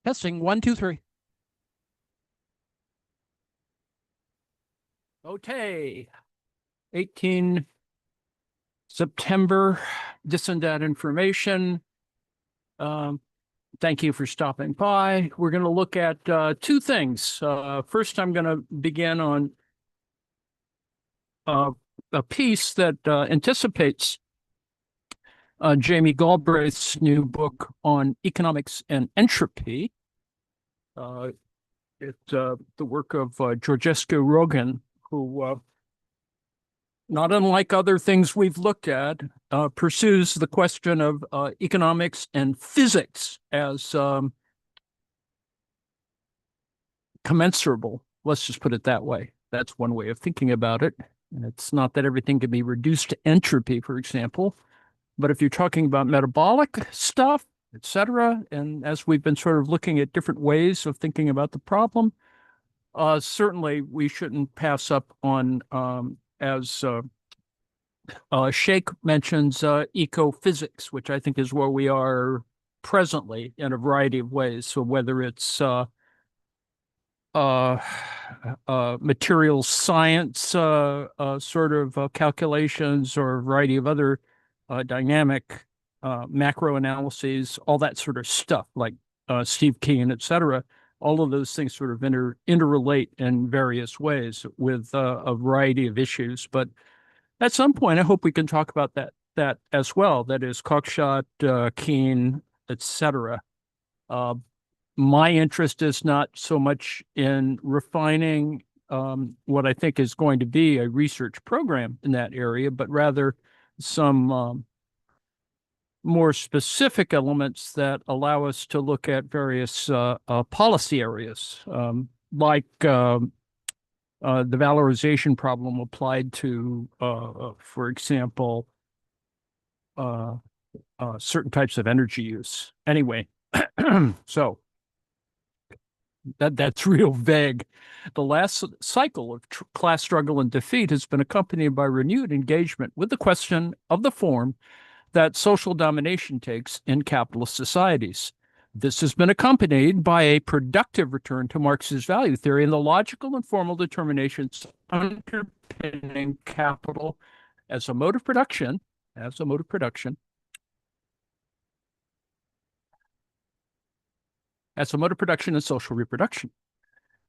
Testing, 1, 2, 3. Okay. 18 September, dis&datInformation. Thank you for stopping by. We're going to look at two things. First, I'm going to begin on a piece that anticipates Jamie Galbraith's new book on economics and entropy. It's the work of Georgescu Rogan, who, not unlike other things we've looked at, pursues the question of economics and physics as commensurable. Let's just put it that way. That's one way of thinking about it. It's not that everything can be reduced to entropy, for example, but if you're talking about metabolic stuff, etc., and as we've been sort of looking at different ways of thinking about the problem, certainly we shouldn't pass up on, as Sheikh mentions, ecophysics, which I think is where we are presently in a variety of ways. So whether it's material science sort of calculations or a variety of other dynamic macro analyses, all that sort of stuff, like Steve Keen, et cetera. All of those things sort of interrelate in various ways with a variety of issues. But at some point, I hope we can talk about that as well. That is Cockshott, Keen, et cetera. My interest is not so much in refining what I think is going to be a research program in that area, but rather some more specific elements that allow us to look at various policy areas, like the valorization problem applied to, for example, certain types of energy use. Anyway, so that's real vague. The last cycle of class struggle and defeat has been accompanied by renewed engagement with the question of the form that social domination takes in capitalist societies. This has been accompanied by a productive return to Marx's value theory and the logical and formal determinations underpinning capital as a mode of production, and social reproduction.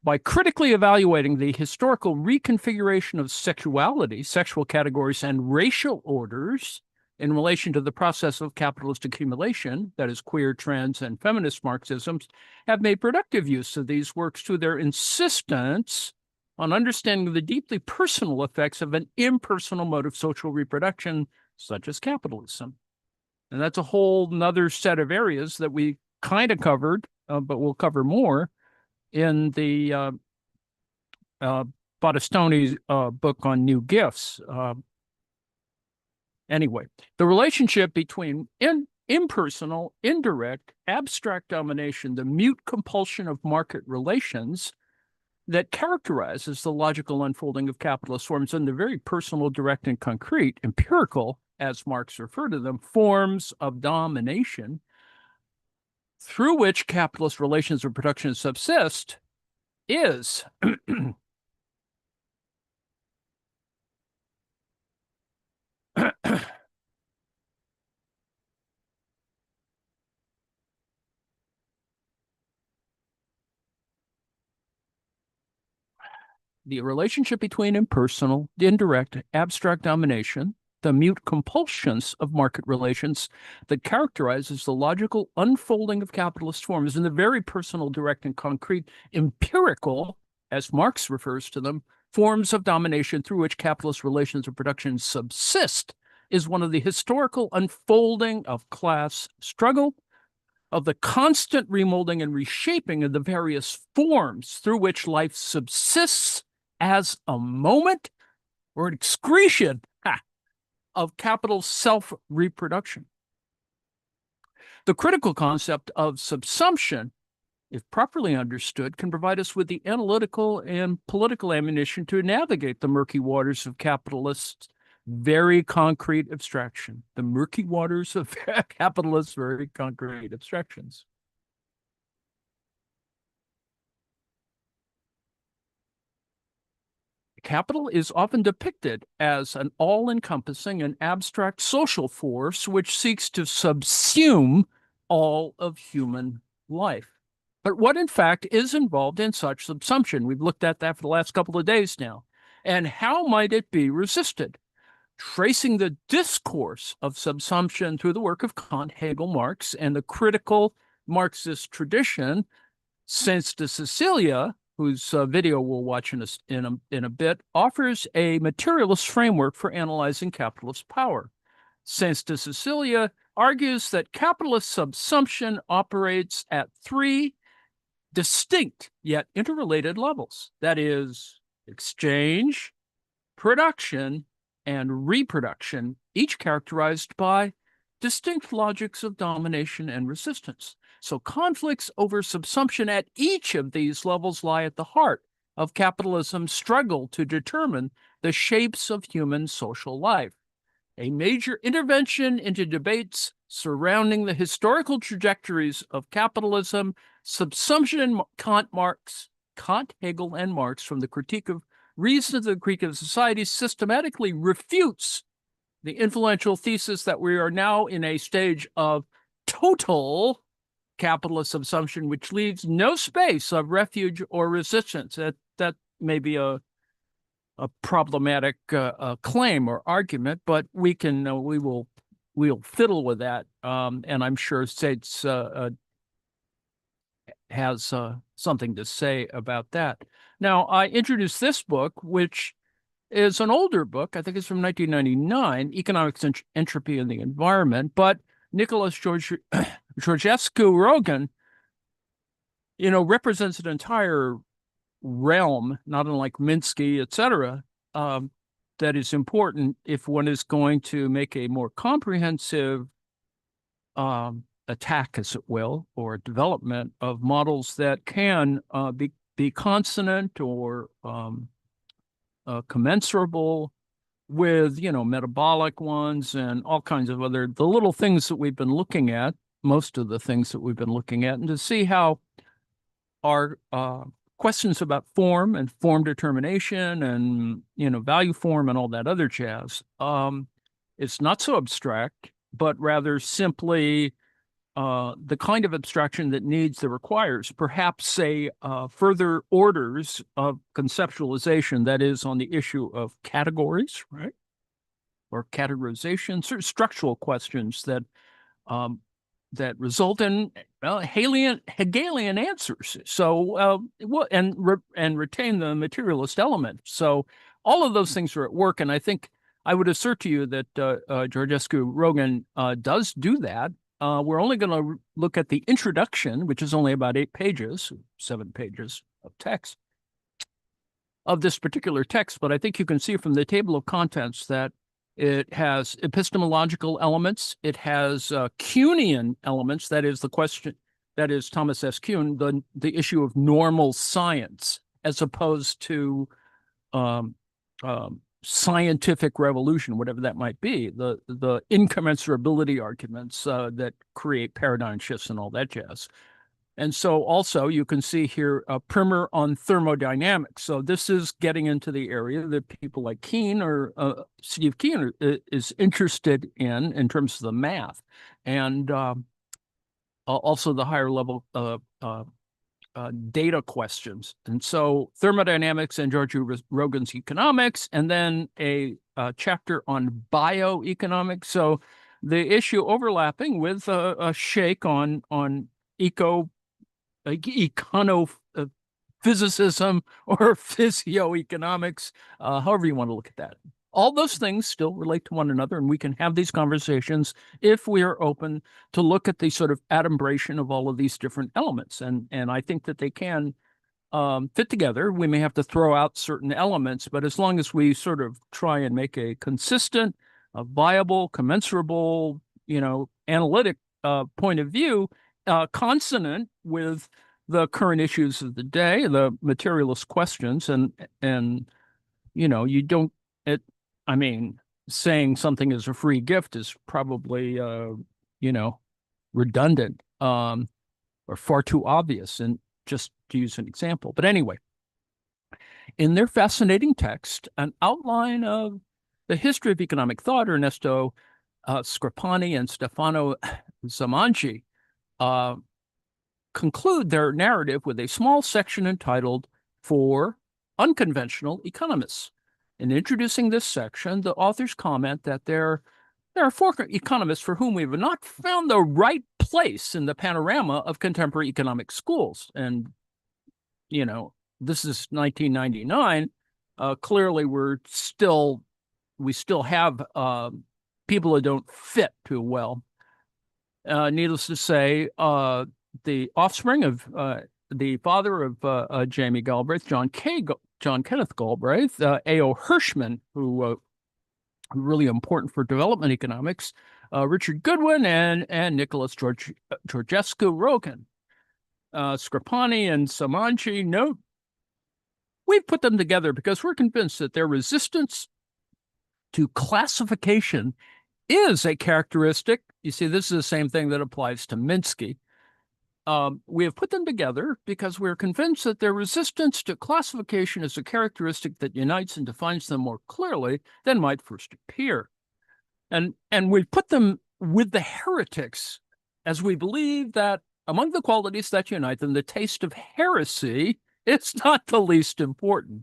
By critically evaluating the historical reconfiguration of sexuality, sexual categories, and racial orders in relation to the process of capitalist accumulation, that is, queer, trans, and feminist Marxisms, have made productive use of these works to their insistence on understanding the deeply personal effects of an impersonal mode of social reproduction, such as capitalism. And that's a whole nother set of areas that we kind of covered, but we'll cover more in the Battistoni's book on new gifts. Anyway, the relationship between impersonal, indirect, abstract domination, the mute compulsion of market relations that characterizes the logical unfolding of capitalist forms, and the very personal, direct, and concrete, empirical, as Marx referred to them, forms of domination through which capitalist relations of production subsist is the relationship between impersonal, indirect, abstract domination, the mute compulsions of market relations that characterizes the logical unfolding of capitalist forms, and the very personal, direct, and concrete, empirical, as Marx refers to them, forms of domination through which capitalist relations of production subsist, is one of the historical unfolding of class struggle, of the constant remolding and reshaping of the various forms through which life subsists as a moment or an excretion of capital's self-reproduction. The critical concept of subsumption, if properly understood, can provide us with the analytical and political ammunition to navigate the murky waters of capitalists' very concrete abstraction, the murky waters of capitalists' very concrete abstractions. Capital is often depicted as an all-encompassing and abstract social force which seeks to subsume all of human life. But what, in fact, is involved in such subsumption? We've looked at that for the last couple of days now. And how might it be resisted? Tracing the discourse of subsumption through the work of Kant, Hegel, Marx, and the critical Marxist tradition, Saints de Cecilia, whose video we'll watch in a bit, offers a materialist framework for analyzing capitalist power. Saints de Cecilia argues that capitalist subsumption operates at three distinct yet interrelated levels. That is, exchange, production, and reproduction, each characterized by distinct logics of domination and resistance. So conflicts over subsumption at each of these levels lie at the heart of capitalism's struggle to determine the shapes of human social life. A major intervention into debates surrounding the historical trajectories of capitalism, subsumption in Kant, Hegel, and Marx from the critique of reason of the critique of society systematically refutes the influential thesis that we are now in a stage of total capitalist subsumption, which leaves no space of refuge or resistance. That may be a problematic claim or argument, but we'll fiddle with that, and I'm sure Sates has something to say about that. Now, I introduced this book, which is an older book. I think it's from 1999, Economics, Entropy, and the Environment. But Nicholas Georgescu-Roegen, represents an entire realm, not unlike Minsky, et cetera, that is important if one is going to make a more comprehensive attack, as it will, or development of models that can be consonant or commensurable with, metabolic ones and all kinds of the little things that we've been looking at, most of the things that we've been looking at, and to see how our questions about form and form determination and, value form and all that other jazz, it's not so abstract, but rather simply the kind of abstraction that requires perhaps, say, further orders of conceptualization, that is, on the issue of categories, right? Or categorization, certain structural questions that result in Hegelian answers. So, and retain the materialist element. So all of those things are at work, and I think I would assert to you that Georgescu-Roegen does do that. We're only going to look at the introduction, which is only about 7 pages of text of this particular text, but I think you can see from the table of contents that it has epistemological elements. It has Kuhnian elements. That is the question. That is Thomas S. Kuhn, the issue of normal science, as opposed to scientific revolution, whatever that might be. The incommensurability arguments that create paradigm shifts and all that jazz. And so also you can see here a primer on thermodynamics. So this is getting into the area that people like Keen or Steve Keen is interested in terms of the math, and also the higher level data questions. And so thermodynamics and Georgescu-Roegen's economics, and then a chapter on bioeconomics. So the issue overlapping with a shake on econophysicism or physioeconomics, however you want to look at that. All those things still relate to one another, and we can have these conversations if we are open to look at the sort of adumbration of all of these different elements. And I think that they can fit together. We may have to throw out certain elements, but as long as we sort of try and make a consistent, a viable, commensurable, analytic point of view, consonant with the current issues of the day, the materialist questions, and you don't. It. I mean, saying something is a free gift is probably redundant or far too obvious. And just to use an example, but anyway, in their fascinating text, an outline of the history of economic thought, Ernesto Scripani and Stefano Zamangi conclude their narrative with a small section entitled "For Unconventional Economists." In introducing this section, the authors comment that there are four economists for whom we have not found the right place in the panorama of contemporary economic schools. And, this is 1999. Clearly, we still have people who don't fit too well. Needless to say, the offspring of the father of Jamie Galbraith, John Kenneth Galbraith, A.O. Hirschman, who really important for development economics, Richard Goodwin, and Nicholas Georgescu Rogan. Scripani and Zamangi note, we've put them together because we're convinced that their resistance to classification is a characteristic. You see, this is the same thing that applies to Minsky. We have put them together because we're convinced that their resistance to classification is a characteristic that unites and defines them more clearly than might first appear. And we've put them with the heretics, as we believe that among the qualities that unite them, the taste of heresy is not the least important.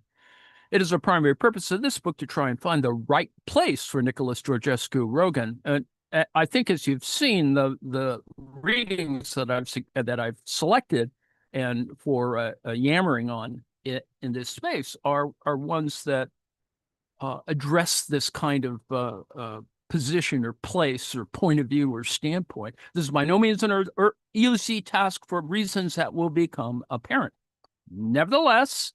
It is a primary purpose of this book to try and find the right place for Nicholas Georgescu Rogan. And I think, as you've seen, the readings that I've selected and for yammering on it in this space are ones that address this kind of position or place or point of view or standpoint. This is by no means an easy task for reasons that will become apparent. Nevertheless,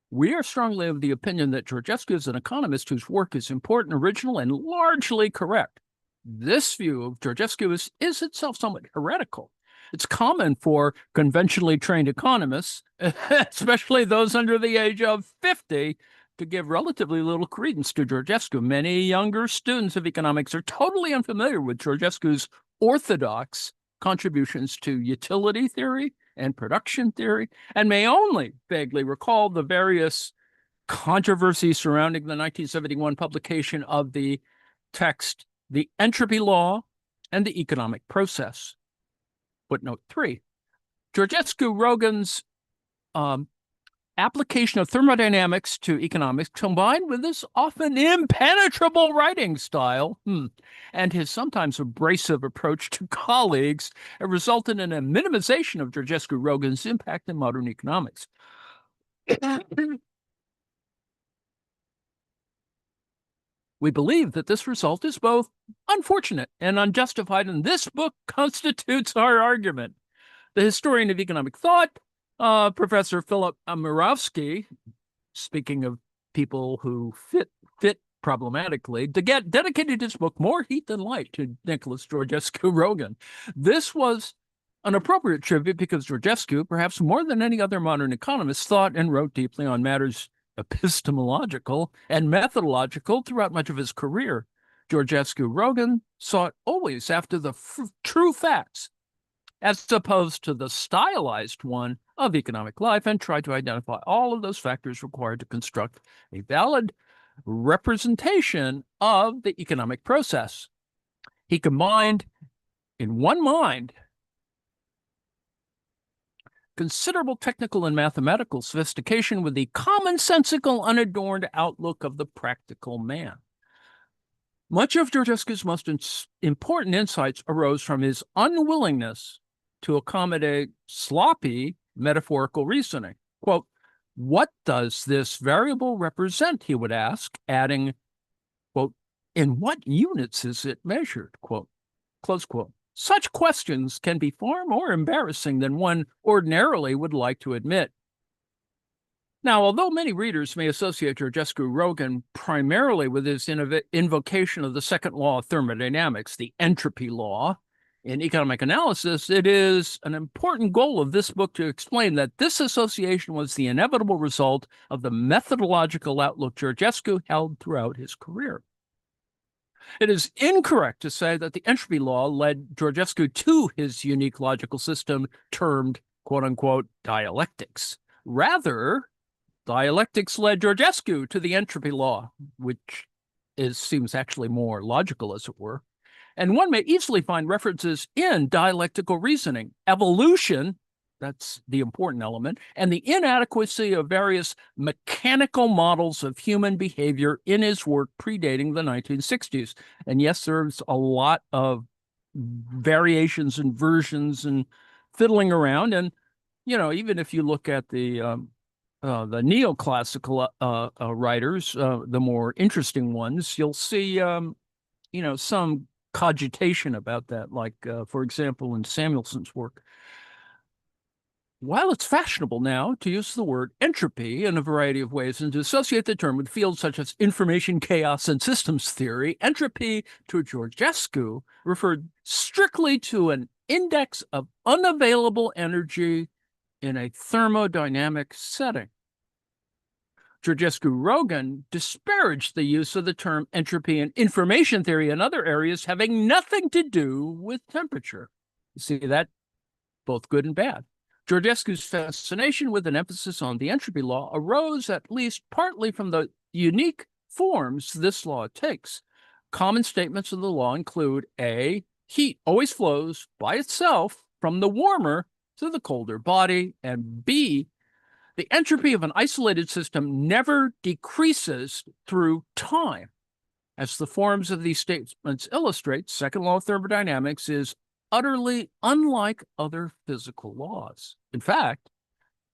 we are strongly of the opinion that Georgescu is an economist whose work is important, original, and largely correct. This view of Georgescu is itself somewhat heretical. It's common for conventionally trained economists, especially those under the age of 50, to give relatively little credence to Georgescu. Many younger students of economics are totally unfamiliar with Georgescu's orthodox contributions to utility theory and production theory, and may only vaguely recall the various controversies surrounding the 1971 publication of the text The Entropy Law and the Economic Process. Footnote 3. Georgescu Rogan's application of thermodynamics to economics, combined with his often impenetrable writing style and his sometimes abrasive approach to colleagues, have resulted in a minimization of Georgescu Rogan's impact in modern economics. We believe that this result is both unfortunate and unjustified, and this book constitutes our argument. The historian of economic thought, Professor Philip Murawski, speaking of people who fit problematically, dedicated his book More Heat Than Light to Nicholas Georgescu Rogan. This was an appropriate tribute because Georgescu, perhaps more than any other modern economist, thought and wrote deeply on matters epistemological and methodological throughout much of his career. Georgescu Rogan sought always after the true facts, as opposed to the stylized one of economic life, and tried to identify all of those factors required to construct a valid representation of the economic process. He combined in one mind considerable technical and mathematical sophistication with the commonsensical, unadorned outlook of the practical man. Much of Georgescu's most important insights arose from his unwillingness to accommodate sloppy metaphorical reasoning. Quote, what does this variable represent, he would ask, adding, In what units is it measured? Quote, close quote. Such questions can be far more embarrassing than one ordinarily would like to admit. Now, although many readers may associate Georgescu-Roegen primarily with his invocation of the second law of thermodynamics, the entropy law, in economic analysis, it is an important goal of this book to explain that this association was the inevitable result of the methodological outlook Georgescu held throughout his career. It is incorrect to say that the entropy law led Georgescu to his unique logical system termed, quote unquote, dialectics. Rather, dialectics led Georgescu to the entropy law, which seems actually more logical, as it were. And one may easily find references in dialectical reasoning. Evolution, that's the important element, and the inadequacy of various mechanical models of human behavior in his work predating the 1960s. And yes, there's a lot of variations and versions and fiddling around. And, you know, even if you look at the neoclassical writers, the more interesting ones, you'll see, some cogitation about that, like, for example, in Samuelson's work. While it's fashionable now to use the word entropy in a variety of ways and to associate the term with fields such as information chaos and systems theory, entropy to Georgescu referred strictly to an index of unavailable energy in a thermodynamic setting. Georgescu-Roegen disparaged the use of the term entropy in information theory and other areas having nothing to do with temperature. You see that? Both good and bad. Georgescu's fascination with an emphasis on the entropy law arose at least partly from the unique forms this law takes. Common statements of the law include A, heat always flows by itself from the warmer to the colder body, and B, the entropy of an isolated system never decreases through time. As the forms of these statements illustrate, second law of thermodynamics is utterly unlike other physical laws. In fact,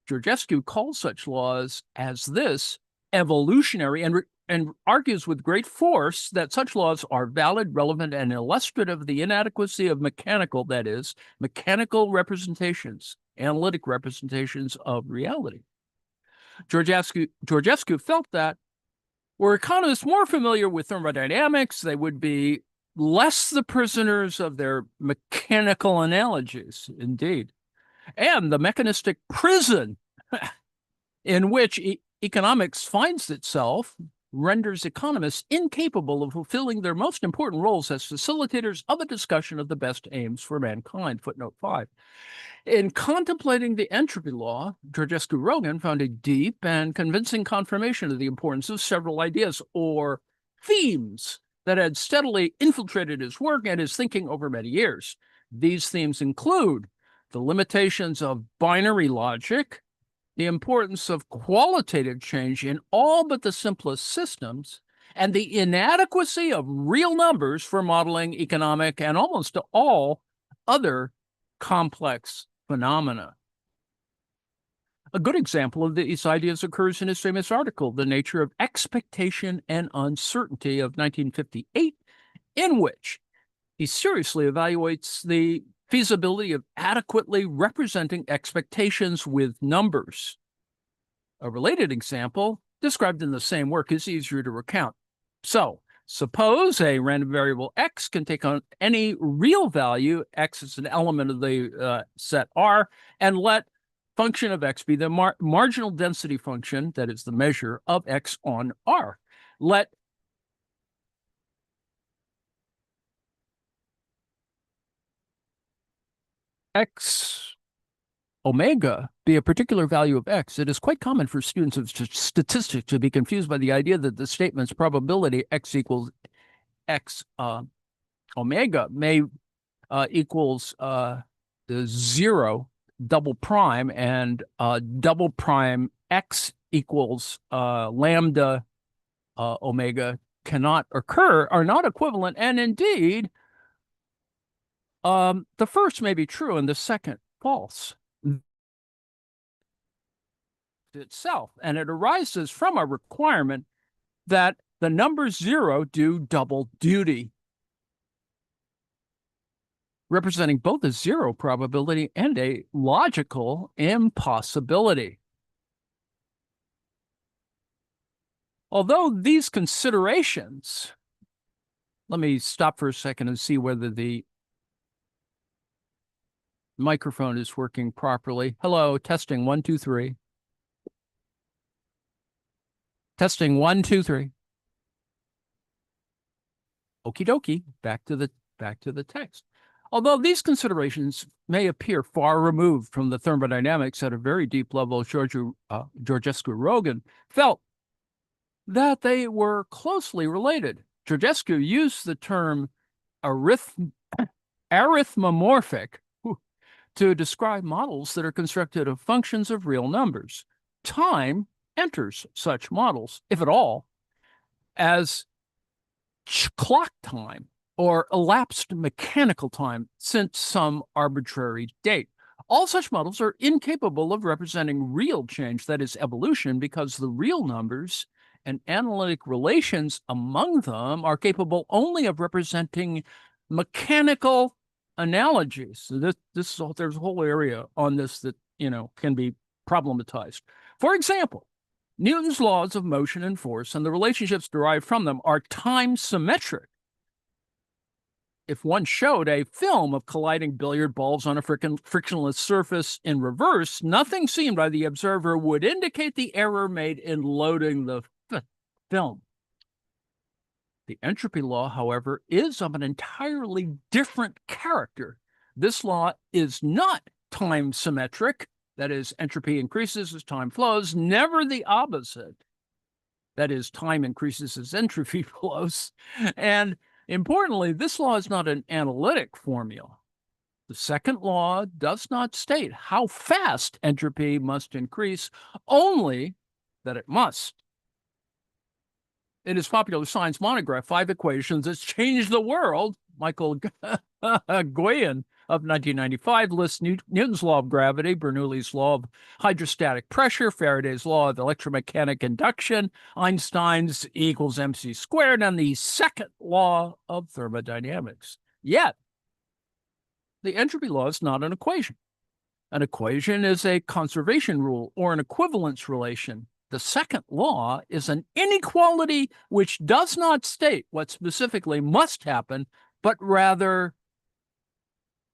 Georgescu calls such laws as this evolutionary and argues with great force that such laws are valid, relevant, and illustrative of the inadequacy of mechanical, that is, mechanical representations, analytic representations of reality. Georgescu felt that were economists more familiar with thermodynamics, they would be less the prisoners of their mechanical analogies, indeed. And the mechanistic prison in which economics finds itself renders economists incapable of fulfilling their most important roles as facilitators of a discussion of the best aims for mankind. Footnote 5. In contemplating the entropy law, Georgescu-Roegen found a deep and convincing confirmation of the importance of several ideas or themes that had steadily infiltrated his work and his thinking over many years. These themes include the limitations of binary logic, the importance of qualitative change in all but the simplest systems, and the inadequacy of real numbers for modeling economic and almost all other complex phenomena. A good example of these ideas occurs in his famous article, The Nature of Expectation and Uncertainty of 1958, in which he seriously evaluates the feasibility of adequately representing expectations with numbers. A related example, described in the same work, is easier to recount. So, suppose a random variable x can take on any real value, x is an element of the set R, and let function of x be the marginal density function, that is the measure of x on R. Let x omega be a particular value of x. It is quite common for students of statistics to be confused by the idea that the statement's probability x equals x omega may equals the 0 double prime and double prime x equals lambda omega cannot occur, are not equivalent, and indeed the first may be true and the second false itself, and it arises from a requirement that the numbers 0 do double duty, representing both a zero probability and a logical impossibility. Although these considerations, let me stop for a second and see whether the microphone is working properly. Hello, testing 1, 2, 3. Testing 1, 2, 3. Okie dokie, back to the text. Although these considerations may appear far removed from the thermodynamics at a very deep level, Georgescu-Roegen felt that they were closely related. Georgescu used the term arithmomorphic to describe models that are constructed of functions of real numbers. Time enters such models, if at all, as clock time or elapsed mechanical time since some arbitrary date. All such models are incapable of representing real change, that is evolution, because the real numbers and analytic relations among them are capable only of representing mechanical analogies. So there's a whole area on this that can be problematized. For example, Newton's laws of motion and force and the relationships derived from them are time symmetric. If one showed a film of colliding billiard balls on a frictionless surface in reverse, nothing seen by the observer would indicate the error made in loading the film. The entropy law, however, is of an entirely different character. This law is not time symmetric. That is, entropy increases as time flows, never the opposite. That is, time increases as entropy flows. And importantly, this law is not an analytic formula. The second law does not state how fast entropy must increase, only that it must. In his popular science monograph, 5 Equations That Changed the World, Michael Guillen of 1995 lists Newton's law of gravity, Bernoulli's law of hydrostatic pressure, Faraday's law of electromagnetic induction, Einstein's E equals mc squared, and the second law of thermodynamics. Yet, the entropy law is not an equation. An equation is a conservation rule or an equivalence relation. The second law is an inequality which does not state what specifically must happen, but rather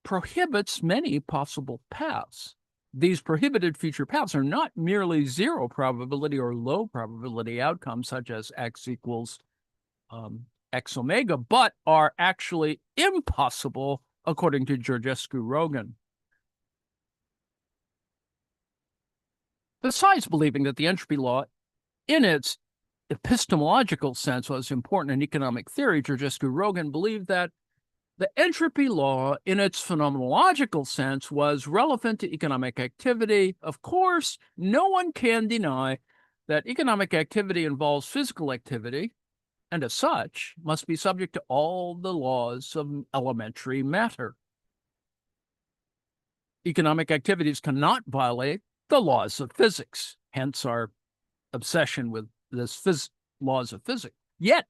prohibits many possible paths. These prohibited future paths are not merely zero probability or low probability outcomes, such as x equals x omega, but are actually impossible, according to Georgescu-Roegen. Besides believing that the entropy law, in its epistemological sense, was important in economic theory, Georgescu-Roegen believed that the entropy law, in its phenomenological sense, was relevant to economic activity. Of course, no one can deny that economic activity involves physical activity, and as such, must be subject to all the laws of elementary matter. Economic activities cannot violate the laws of physics, hence our obsession with this laws of physics. Yet,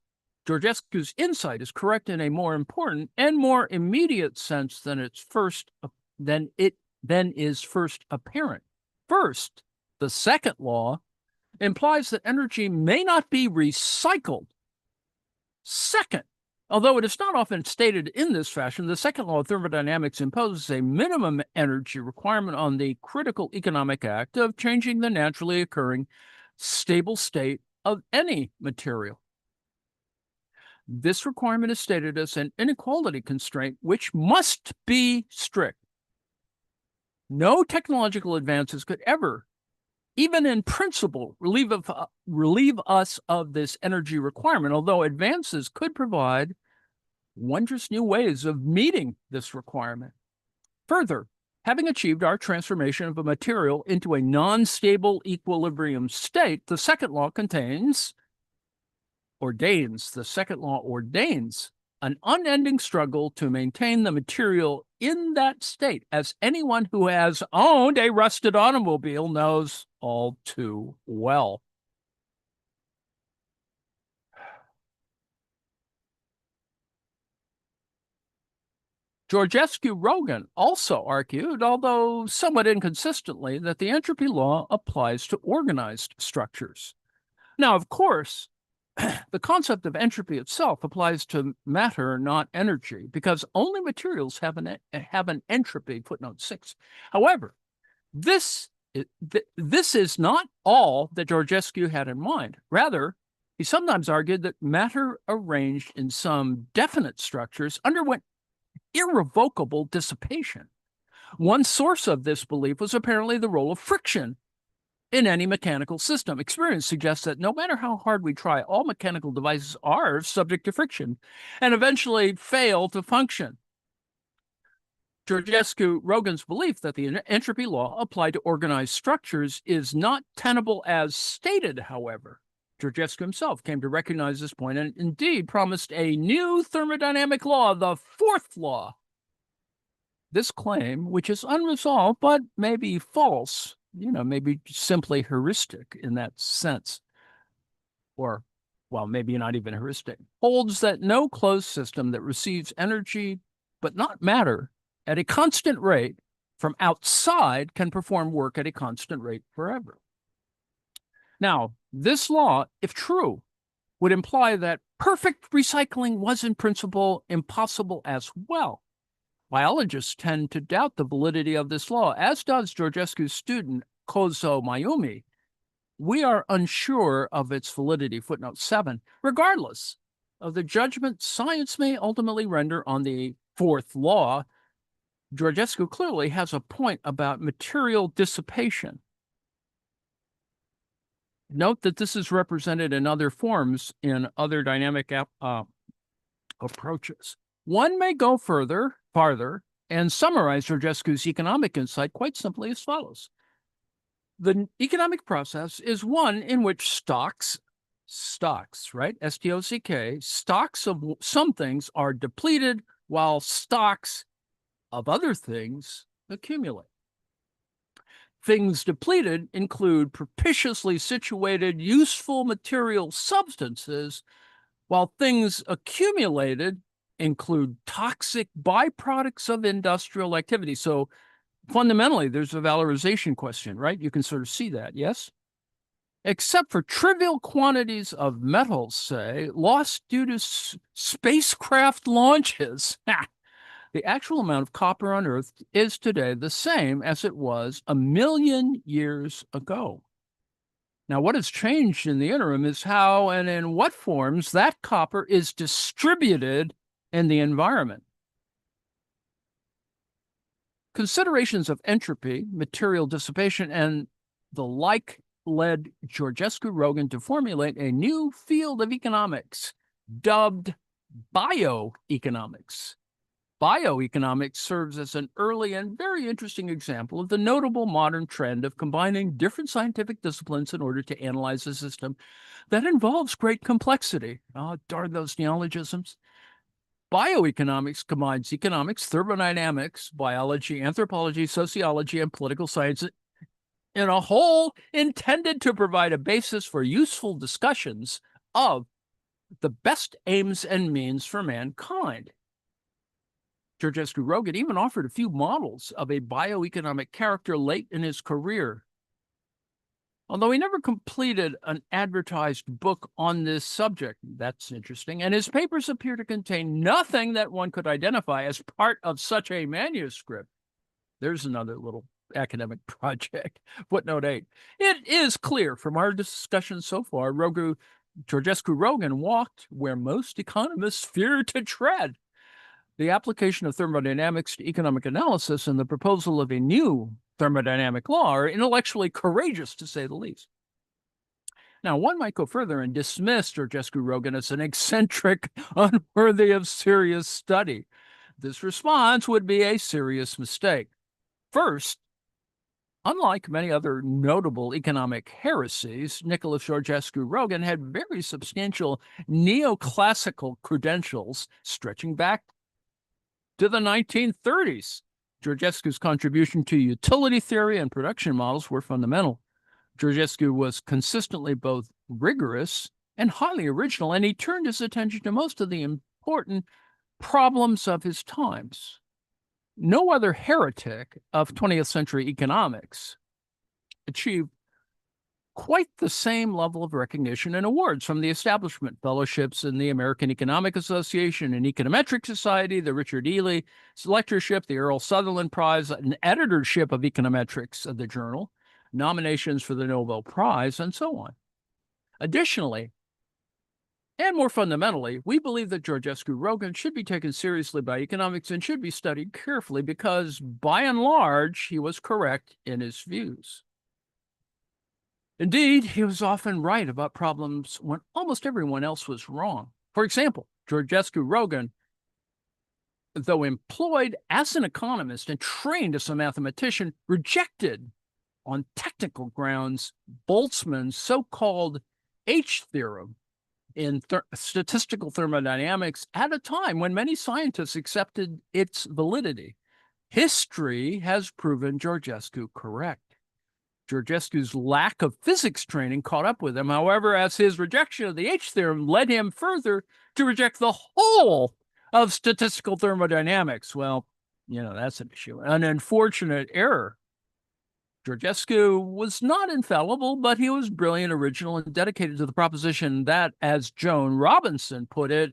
Georgescu's insight is correct in a more important and more immediate sense than is first apparent. First, the second law implies that energy may not be recycled. Second, although it is not often stated in this fashion, the second law of thermodynamics imposes a minimum energy requirement on the critical economic act of changing the naturally occurring stable state of any material. This requirement is stated as an inequality constraint which must be strict. No technological advances could ever, even in principle, relieve us of this energy requirement, although advances could provide wondrous new ways of meeting this requirement. Further, having achieved our transformation of a material into a non-stable equilibrium state, the second law ordains an unending struggle to maintain the material in that state, as anyone who has owned a rusted automobile knows all too well. Georgescu-Rogan also argued, although somewhat inconsistently, that the entropy law applies to organized structures. Now, of course, the concept of entropy itself applies to matter, not energy, because only materials have an entropy, footnote 6. However, this is not all that Georgescu had in mind. Rather, he sometimes argued that matter arranged in some definite structures underwent irrevocable dissipation. One source of this belief was apparently the role of friction in any mechanical system. Experience suggests that no matter how hard we try, all mechanical devices are subject to friction and eventually fail to function. Georgescu-Rogan's belief that the entropy law applied to organized structures is not tenable as stated, however. Georgescu himself came to recognize this point and indeed promised a new thermodynamic law, the fourth law. This claim, which is unresolved but maybe false, maybe simply heuristic in that sense, or, well, maybe not even heuristic, holds that no closed system that receives energy but not matter at a constant rate from outside can perform work at a constant rate forever. Now, this law, if true, would imply that perfect recycling was in principle impossible as well. Biologists tend to doubt the validity of this law, as does Georgescu's student, Kozo Mayumi. We are unsure of its validity, footnote 7, regardless of the judgment science may ultimately render on the fourth law. Georgescu clearly has a point about material dissipation. Note that this is represented in other forms in other dynamic approaches. One may go farther, and summarize Georgescu's economic insight quite simply as follows. The economic process is one in which stocks, right? S-T-O-C-K, stocks of some things are depleted while stocks of other things accumulate. Things depleted include propitiously situated, useful material substances, while things accumulated include toxic byproducts of industrial activity. So fundamentally, there's a valorization question, right? You can sort of see that, yes? Except for trivial quantities of metals, say, lost due to spacecraft launches. The actual amount of copper on Earth is today the same as it was 1 million years ago. Now, what has changed in the interim is how and in what forms that copper is distributed in the environment. Considerations of entropy, material dissipation, and the like led Georgescu-Rogan to formulate a new field of economics dubbed bioeconomics. Bioeconomics serves as an early and very interesting example of the notable modern trend of combining different scientific disciplines in order to analyze a system that involves great complexity. Oh, darn those neologisms. Bioeconomics combines economics, thermodynamics, biology, anthropology, sociology, and political science in a whole intended to provide a basis for useful discussions of the best aims and means for mankind. Georgescu-Rogan even offered a few models of a bioeconomic character late in his career. Although he never completed an advertised book on this subject, that's interesting, and his papers appear to contain nothing that one could identify as part of such a manuscript. There's another little academic project. Footnote 8. It is clear from our discussion so far, Georgescu-Rogan walked where most economists fear to tread. The application of thermodynamics to economic analysis and the proposal of a new thermodynamic law are intellectually courageous, to say the least. Now, one might go further and dismiss Georgescu-Rogan as an eccentric, unworthy of serious study. This response would be a serious mistake. First, unlike many other notable economic heresies, Nicholas Georgescu-Rogan had very substantial neoclassical credentials stretching back to the 1930s. Georgescu's contribution to utility theory and production models were fundamental. Georgescu was consistently both rigorous and highly original, and he turned his attention to most of the important problems of his times. no other heretic of 20th century economics achieved quite the same level of recognition and awards from the establishment fellowships in the American Economic Association and Econometric Society, the Richard Ely Lectureship, the Earl Sutherland Prize, an editorship of econometrics of the journal, nominations for the Nobel Prize, and so on. Additionally, and more fundamentally, we believe that Georgescu-Roegen should be taken seriously by economics and should be studied carefully because, by and large, he was correct in his views. Indeed, he was often right about problems when almost everyone else was wrong. For example, Georgescu-Roegen, though employed as an economist and trained as a mathematician, rejected on technical grounds Boltzmann's so-called H theorem in statistical thermodynamics at a time when many scientists accepted its validity. History has proven Georgescu correct. Georgescu's lack of physics training caught up with him, however, as his rejection of the H theorem led him further to reject the whole of statistical thermodynamics. Well, that's an issue, an unfortunate error. Georgescu was not infallible, but he was brilliant, original, and dedicated to the proposition that, as Joan Robinson put it,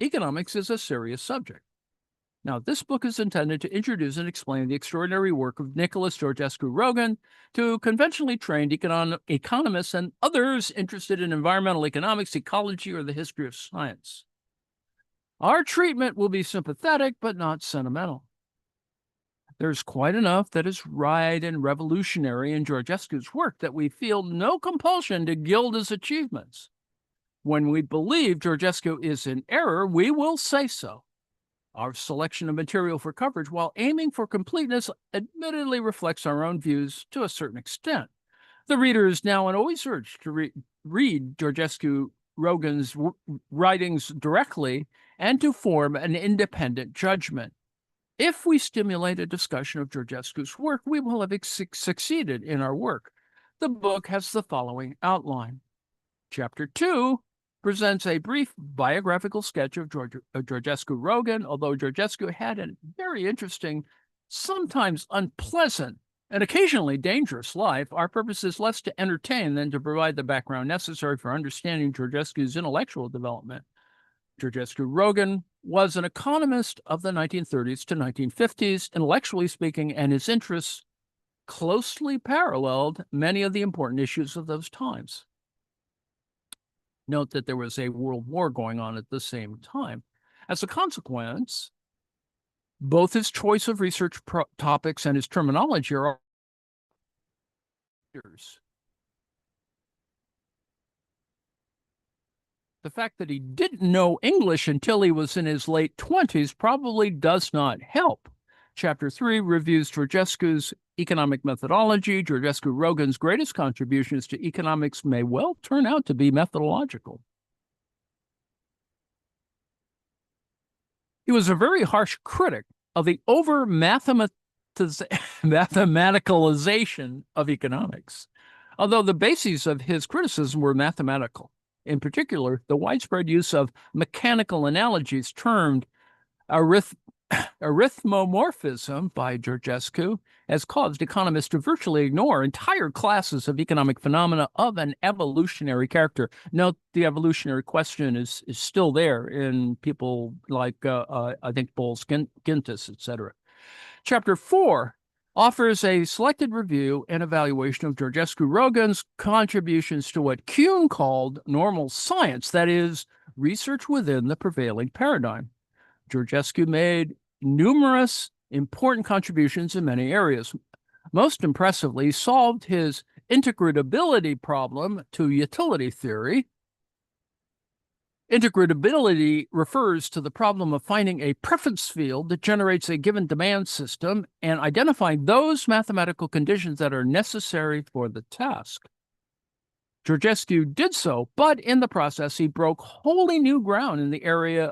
economics is a serious subject. Now, this book is intended to introduce and explain the extraordinary work of Nicholas Georgescu-Roegen to conventionally trained economists and others interested in environmental economics, ecology, or the history of science. Our treatment will be sympathetic, but not sentimental. There's quite enough that is right and revolutionary in Georgescu's work that we feel no compulsion to gild his achievements. When we believe Georgescu is in error, we will say so. Our selection of material for coverage, while aiming for completeness, admittedly reflects our own views to a certain extent. The reader is now and always urged to read Georgescu-Roegen's writings directly and to form an independent judgment. If we stimulate a discussion of Georgescu's work, we will have succeeded in our work. The book has the following outline. Chapter 2 presents a brief biographical sketch of Georgescu-Roegen. Although Georgescu had a very interesting, sometimes unpleasant, and occasionally dangerous life, our purpose is less to entertain than to provide the background necessary for understanding Georgescu's intellectual development. Georgescu-Roegen was an economist of the 1930s to 1950s, intellectually speaking, and his interests closely paralleled many of the important issues of those times. Note that there was a world war going on at the same time. As a consequence, both his choice of research topics and his terminology are the fact that he didn't know English until he was in his late 20s probably does not help. Chapter 3 reviews Georgescu's economic methodology. Georgescu-Roegen's greatest contributions to economics may well turn out to be methodological. He was a very harsh critic of the mathematicalization of economics, although the bases of his criticism were mathematical. In particular, the widespread use of mechanical analogies termed arithmomorphism by Georgescu has caused economists to virtually ignore entire classes of economic phenomena of an evolutionary character. Note the evolutionary question is still there in people like, I think, Bowles, Gintis, etc. Chapter 4 offers a selected review and evaluation of Georgescu-Roegen's contributions to what Kuhn called normal science, that is, research within the prevailing paradigm. Georgescu made numerous important contributions in many areas. Most impressively, he solved his integratability problem to utility theory. Integratability refers to the problem of finding a preference field that generates a given demand system and identifying those mathematical conditions that are necessary for the task. Georgescu did so, but in the process, he broke wholly new ground in the areas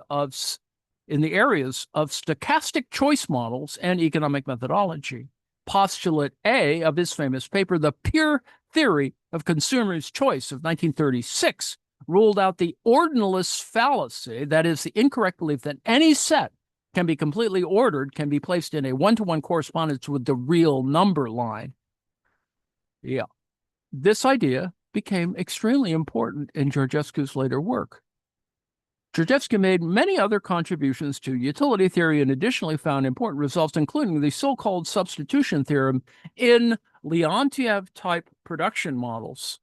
of stochastic choice models and economic methodology. Postulate A of his famous paper, The Pure Theory of Consumer's Choice of 1936, ruled out the ordinalist fallacy, that is, the incorrect belief that any set can be completely ordered, can be placed in a one-to-one correspondence with the real number line. Yeah. This idea became extremely important in Georgescu's later work. Georgescu made many other contributions to utility theory and additionally found important results, including the so-called substitution theorem in Leontiev-type production models.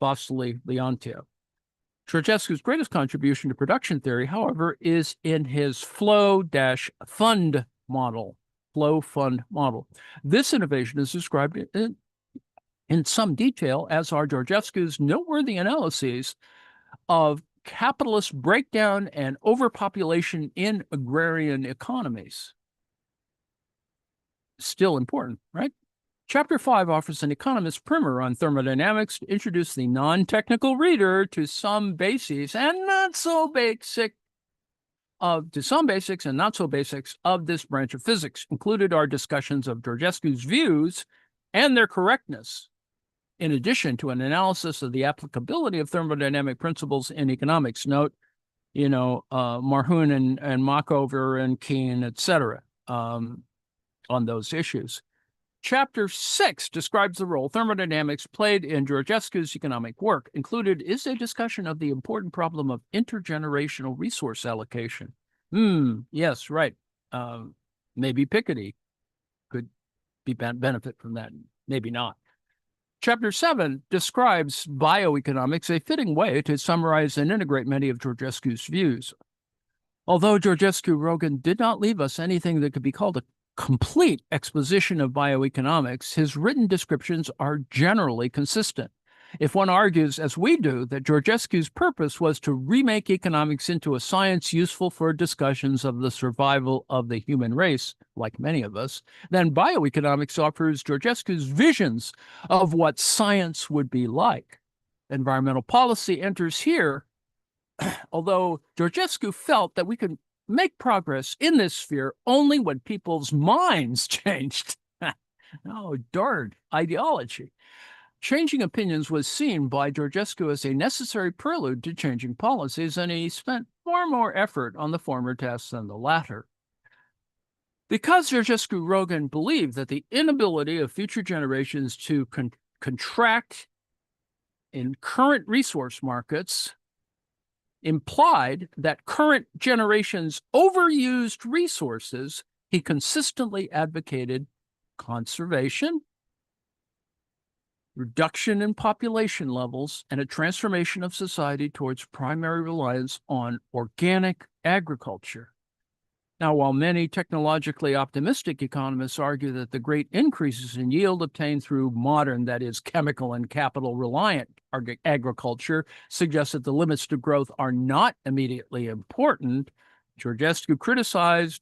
Vasily-Leontiev. Georgescu's greatest contribution to production theory, however, is in his flow-fund model. Flow-fund model. This innovation is described in some detail, as are Georgescu's noteworthy analyses of capitalist breakdown and overpopulation in agrarian economies. Still important, right? Chapter 5 offers an economist's primer on thermodynamics to introduce the non-technical reader to some basics and not so basic and not so basics of this branch of physics. Included are discussions of Georgescu's views and their correctness, in addition to an analysis of the applicability of thermodynamic principles in economics. Note, Marhoun and Machover and Keene, etc., on those issues. Chapter 6 describes the role thermodynamics played in Georgescu's economic work. Included is a discussion of the important problem of intergenerational resource allocation. Yes, right. Maybe Piketty could benefit from that. Maybe not. Chapter 7 describes bioeconomics, a fitting way to summarize and integrate many of Georgescu's views. Although Georgescu-Roegen did not leave us anything that could be called a complete exposition of bioeconomics, his written descriptions are generally consistent. If one argues, as we do, that Georgescu's purpose was to remake economics into a science useful for discussions of the survival of the human race, like many of us, then bioeconomics offers Georgescu's visions of what science would be like. Environmental policy enters here, although Georgescu felt that we could make progress in this sphere only when people's minds changed. Oh, darn ideology. Changing opinions was seen by Georgescu as a necessary prelude to changing policies, and he spent far more effort on the former task than the latter. Because Georgescu-Roegen believed that the inability of future generations to contract in current resource markets implied that current generations overused resources, he consistently advocated conservation, reduction in population levels, and a transformation of society towards primary reliance on organic agriculture. Now, while many technologically optimistic economists argue that the great increases in yield obtained through modern, that is, chemical and capital-reliant agriculture, suggest that the limits to growth are not immediately important, Georgescu criticized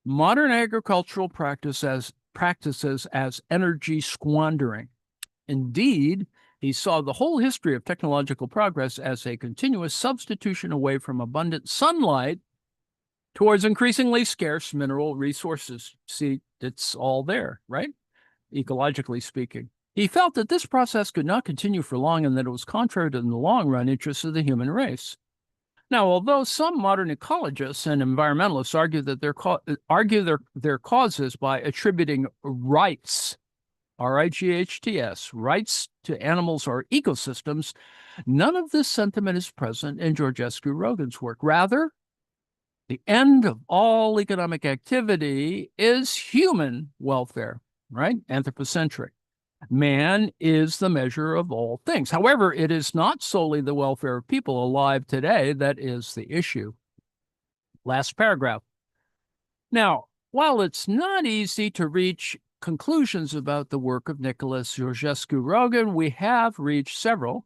modern agricultural practices as energy squandering. Indeed, he saw the whole history of technological progress as a continuous substitution away from abundant sunlight towards increasingly scarce mineral resources. See, it's all there, right? Ecologically speaking. He felt that this process could not continue for long and that it was contrary to the long-run interests of the human race. Now, although some modern ecologists and environmentalists argue their causes by attributing rights, R-I-G-H-T-S, rights to animals or ecosystems, none of this sentiment is present in Georgescu-Roegen's work. Rather, the end of all economic activity is human welfare, right? Anthropocentric. Man is the measure of all things. However, it is not solely the welfare of people alive today that is the issue. Last paragraph. Now, while it's not easy to reach conclusions about the work of Nicholas Georgescu-Roegen, we have reached several,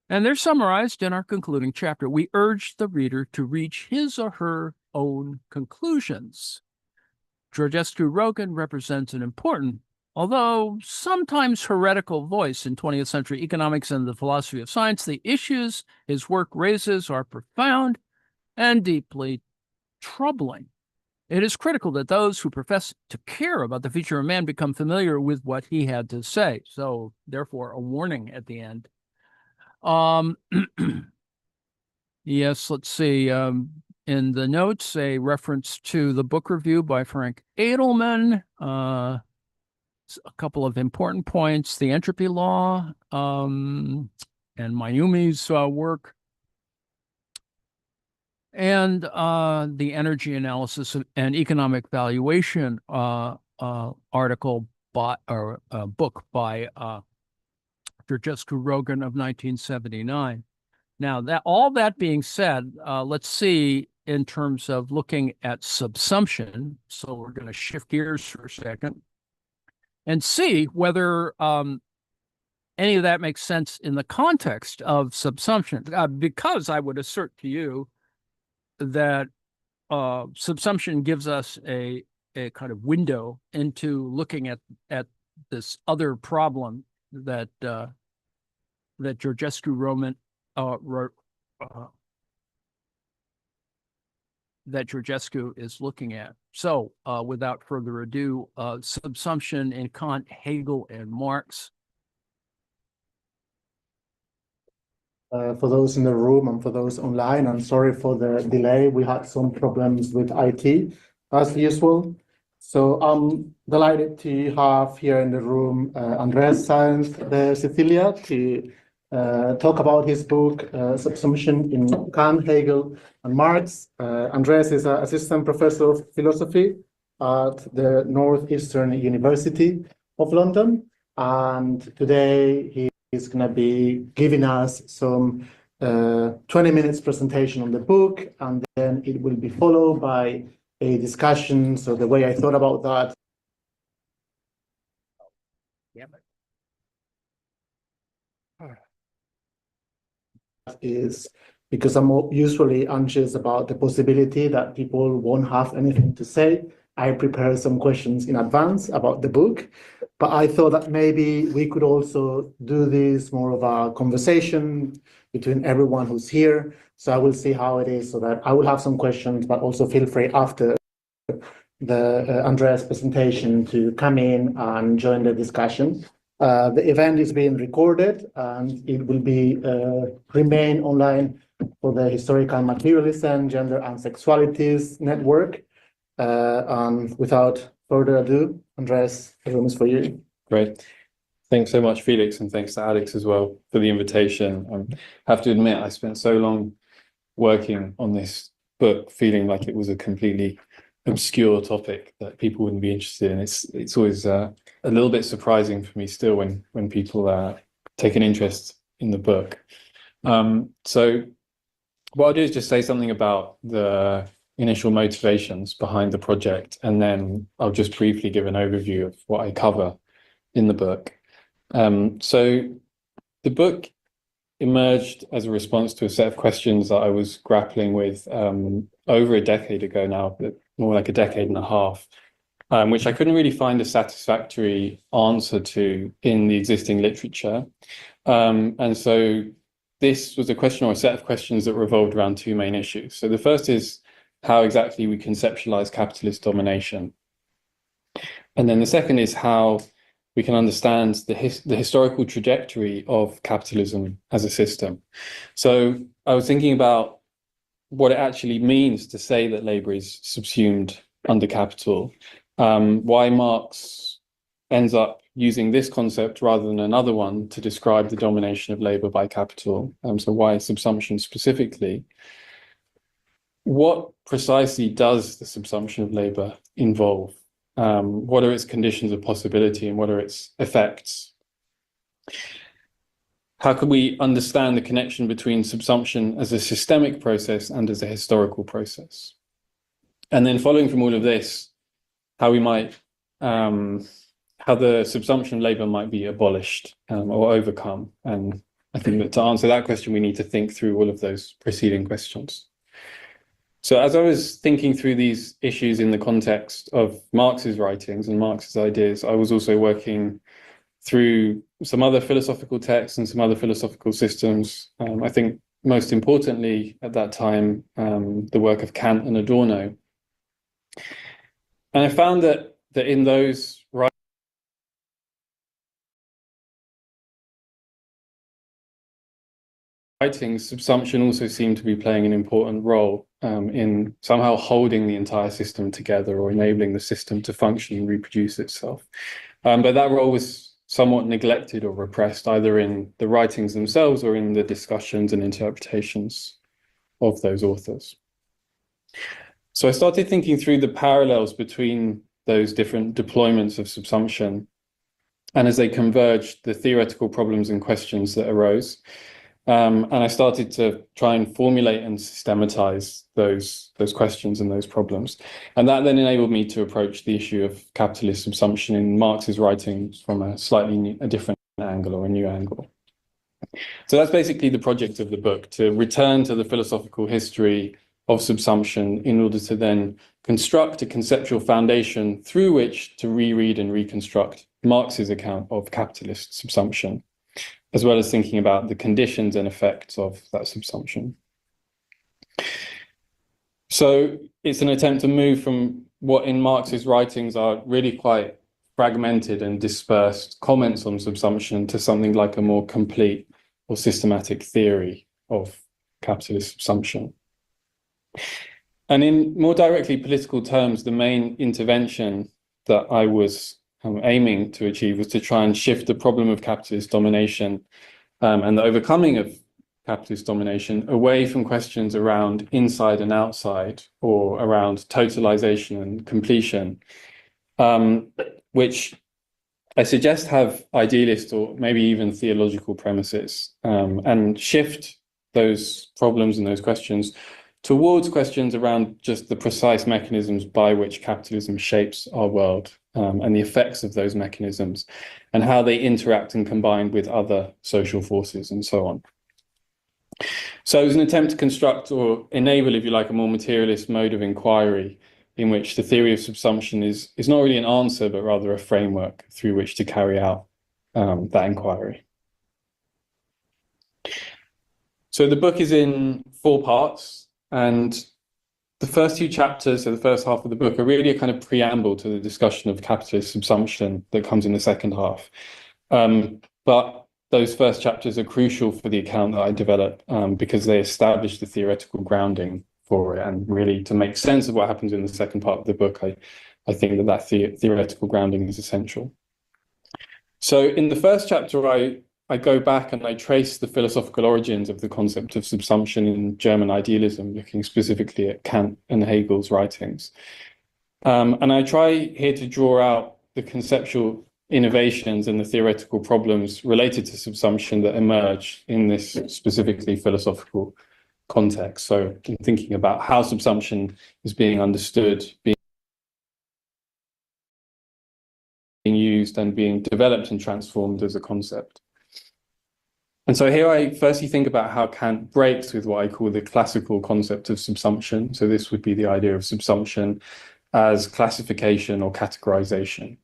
and they're summarized in our concluding chapter. We urge the reader to reach his or her own conclusions. Georgescu-Roegen represents an important, although sometimes heretical, voice in 20th century economics and the philosophy of science. The issues his work raises are profound and deeply troubling. It is critical that those who profess to care about the future of man become familiar with what he had to say. So, therefore, a warning at the end. Yes, let's see. In in the notes a reference to the book review by Frank Edelman, a couple of important points, the entropy law, and Mayumi's work, and the energy analysis and economic valuation article book by Georgescu Rogan of 1979. Now, all that being said, let's see in terms of looking at subsumption. So we're going to shift gears for a second and see whether any of that makes sense in the context of subsumption, because I would assert to you that subsumption gives us a kind of window into looking at this other problem that Georgescu Roman that Georgescu is looking at. So, without further ado, subsumption in Kant, Hegel, and Marx. For those in the room and for those online, I'm sorry for the delay. We had some problems with IT as usual. So I'm delighted to have here in the room Andres Sáenz de Sicilia to talk about his book, Subsumption in Kant, Hegel, and Marx. Andres is an assistant professor of philosophy at the Northeastern University of London. And today he is going to be giving us some 20 minutes presentation on the book, and then it will be followed by a discussion. So the way I thought about that is because I'm usually anxious about the possibility that people won't have anything to say. I prepared some questions in advance about the book, but I thought that maybe we could also do this more of a conversation between everyone who's here. So I will see how it is, so that I will have some questions, but also feel free after the Andreas presentation to come in and join the discussion. The event is being recorded and it will be remain online for the Historical Materialism, Gender and Sexualities Network. And without further ado, Andreas, the room is for you. Great. Thanks so much, Felix, and thanks to Alex as well for the invitation. I have to admit, I spent so long working on this book, feeling like it was a completely obscure topic that people wouldn't be interested in. It's always a little bit surprising for me still when people take an interest in the book. So what I'll do is just say something about the initial motivations behind the project, and then I'll just briefly give an overview of what I cover in the book. So the book emerged as a response to a set of questions that I was grappling with over a decade ago now, more like a decade and a half, which I couldn't really find a satisfactory answer to in the existing literature. And so this was a question or a set of questions that revolved around two main issues. So the first is how exactly we conceptualize capitalist domination. And then the second is how we can understand the historical trajectory of capitalism as a system. So I was thinking about what it actually means to say that labor is subsumed under capital, why Marx ends up using this concept rather than another one to describe the domination of labor by capital, so why subsumption specifically. What precisely does the subsumption of labor involve? What are its conditions of possibility and what are its effects? How can we understand the connection between subsumption as a systemic process and as a historical process? And then following from all of this, how we might, how the subsumption of labor might be abolished or overcome. And I think that to answer that question, we need to think through all of those preceding questions. So as I was thinking through these issues in the context of Marx's writings and Marx's ideas, I was also working through some other philosophical texts and some other philosophical systems. I think most importantly at that time, the work of Kant and Adorno. And I found that in those writings, subsumption also seemed to be playing an important role in somehow holding the entire system together or enabling the system to function and reproduce itself. But that role was somewhat neglected or repressed, either in the writings themselves or in the discussions and interpretations of those authors. So I started thinking through the parallels between those different deployments of subsumption, and as they converged, the theoretical problems and questions that arose. And I started to try and formulate and systematize those questions and those problems. And that then enabled me to approach the issue of capitalist subsumption in Marx's writings from a different angle or a new angle. So that's basically the project of the book, to return to the philosophical history of subsumption in order to then construct a conceptual foundation through which to reread and reconstruct Marx's account of capitalist subsumption, as well as thinking about the conditions and effects of that subsumption. So it's an attempt to move from what in Marx's writings are really quite fragmented and dispersed comments on subsumption to something like a more complete or systematic theory of capitalist subsumption. And in more directly political terms, the main intervention that I was aiming to achieve was to try and shift the problem of capitalist domination and the overcoming of capitalist domination away from questions around inside and outside or around totalization and completion, which I suggest have idealist or maybe even theological premises, and shift those problems and those questions towards questions around just the precise mechanisms by which capitalism shapes our world, and the effects of those mechanisms and how they interact and combine with other social forces and so on. So it was an attempt to construct or enable, if you like, a more materialist mode of inquiry in which the theory of subsumption is not really an answer, but rather a framework through which to carry out that inquiry. So the book is in 4 parts, and the first 2 chapters, so the first half of the book, are really a kind of preamble to the discussion of capitalist subsumption that comes in the second half. But those first chapters are crucial for the account that I develop because they establish the theoretical grounding for it, and really to make sense of what happens in the second part of the book, I think that theoretical grounding is essential. So in the first chapter, I go back and I trace the philosophical origins of the concept of subsumption in German idealism, looking specifically at Kant and Hegel's writings. And I try here to draw out the conceptual innovations and the theoretical problems related to subsumption that emerge in this specifically philosophical context. So in thinking about how subsumption is being understood, being used and being developed and transformed as a concept. And so here I firstly think about how Kant breaks with what I call the classical concept of subsumption. So this would be the idea of subsumption as classification or categorization.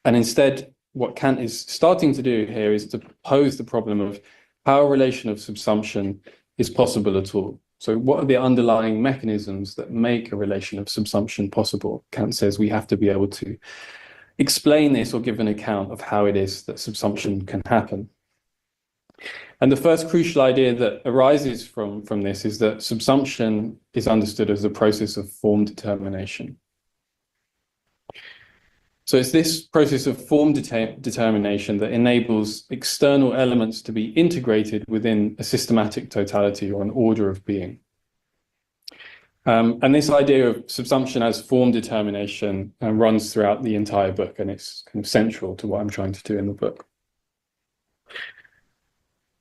And instead, what Kant is starting to do here is to pose the problem of how a relation of subsumption is possible at all. So what are the underlying mechanisms that make a relation of subsumption possible? Kant says we have to be able to explain this or give an account of how it is that subsumption can happen. And the first crucial idea that arises from this is that subsumption is understood as a process of form determination. So it's this process of form determination that enables external elements to be integrated within a systematic totality or an order of being. And this idea of subsumption as form determination runs throughout the entire book, and it's kind of central to what I'm trying to do in the book.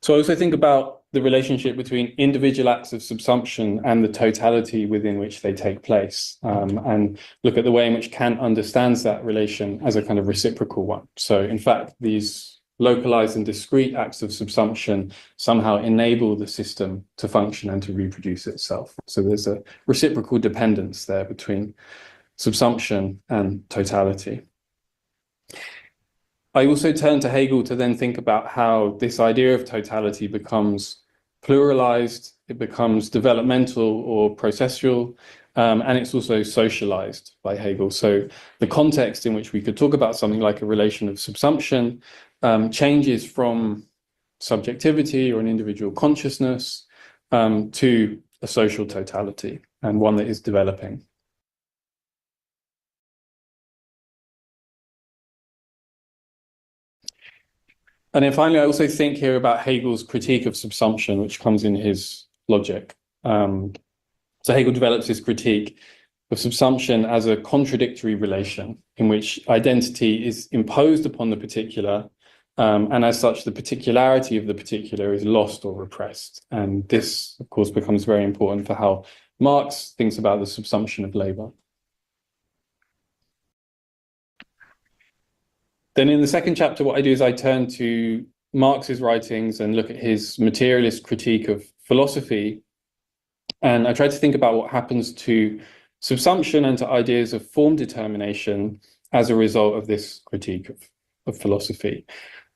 So I also think about the relationship between individual acts of subsumption and the totality within which they take place, and look at the way in which Kant understands that relation as a kind of reciprocal one. So in fact, these localized and discrete acts of subsumption somehow enable the system to function and to reproduce itself. So there's a reciprocal dependence there between subsumption and totality. I also turn to Hegel to then think about how this idea of totality becomes pluralized, it becomes developmental or processual, and it's also socialized by Hegel. So the context in which we could talk about something like a relation of subsumption changes from subjectivity or an individual consciousness to a social totality, and one that is developing. And then finally, I also think here about Hegel's critique of subsumption, which comes in his logic. So Hegel develops his critique of subsumption as a contradictory relation in which identity is imposed upon the particular, and as such, the particularity of the particular is lost or repressed. And this, of course, becomes very important for how Marx thinks about the subsumption of labor. Then in the second chapter, what I do is I turn to Marx's writings and look at his materialist critique of philosophy. And I try to think about what happens to subsumption and to ideas of form determination as a result of this critique of philosophy.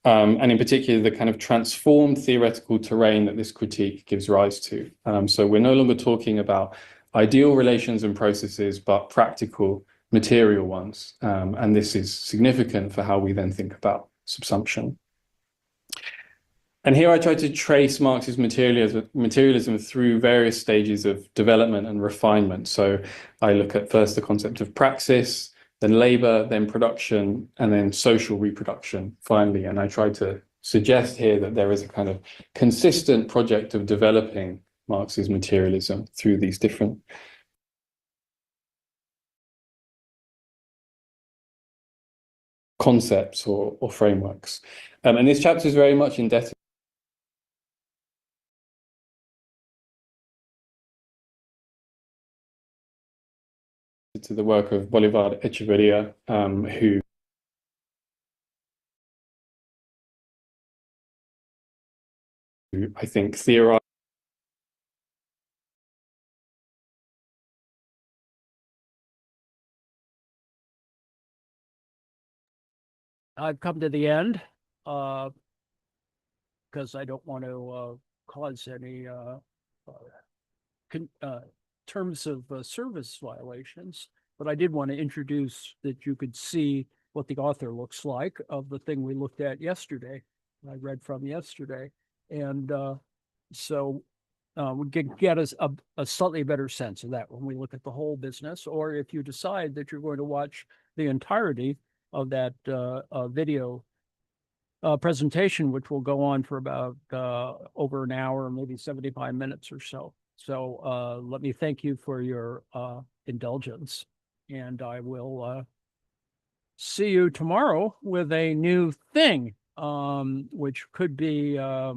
And in particular, the kind of transformed theoretical terrain that this critique gives rise to. So we're no longer talking about ideal relations and processes, but practical material ones. And this is significant for how we then think about subsumption. And here I try to trace Marx's materialism through various stages of development and refinement. So I look at first the concept of praxis, then labor, then production, and then social reproduction, finally. And I try to suggest here that there is a kind of consistent project of developing Marx's materialism through these different concepts or frameworks. And this chapter is very much indebted to the work of Bolivar Echeverria, who I think theorized I've come to the end because I don't want to cause any terms of service violations, but I did want to introduce that you could see what the author looks like of the thing we looked at yesterday, I read from yesterday. And so we can get us a slightly better sense of that when we look at the whole business, or if you decide that you're going to watch the entirety of that video presentation, which will go on for about over an hour, maybe 75 minutes or so. So let me thank you for your indulgence, and I will see you tomorrow with a new thing, which could be either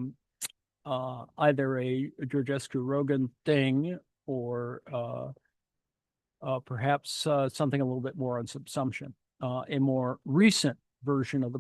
a Georgescu-Rogan thing or perhaps something a little bit more on subsumption, a more recent version of the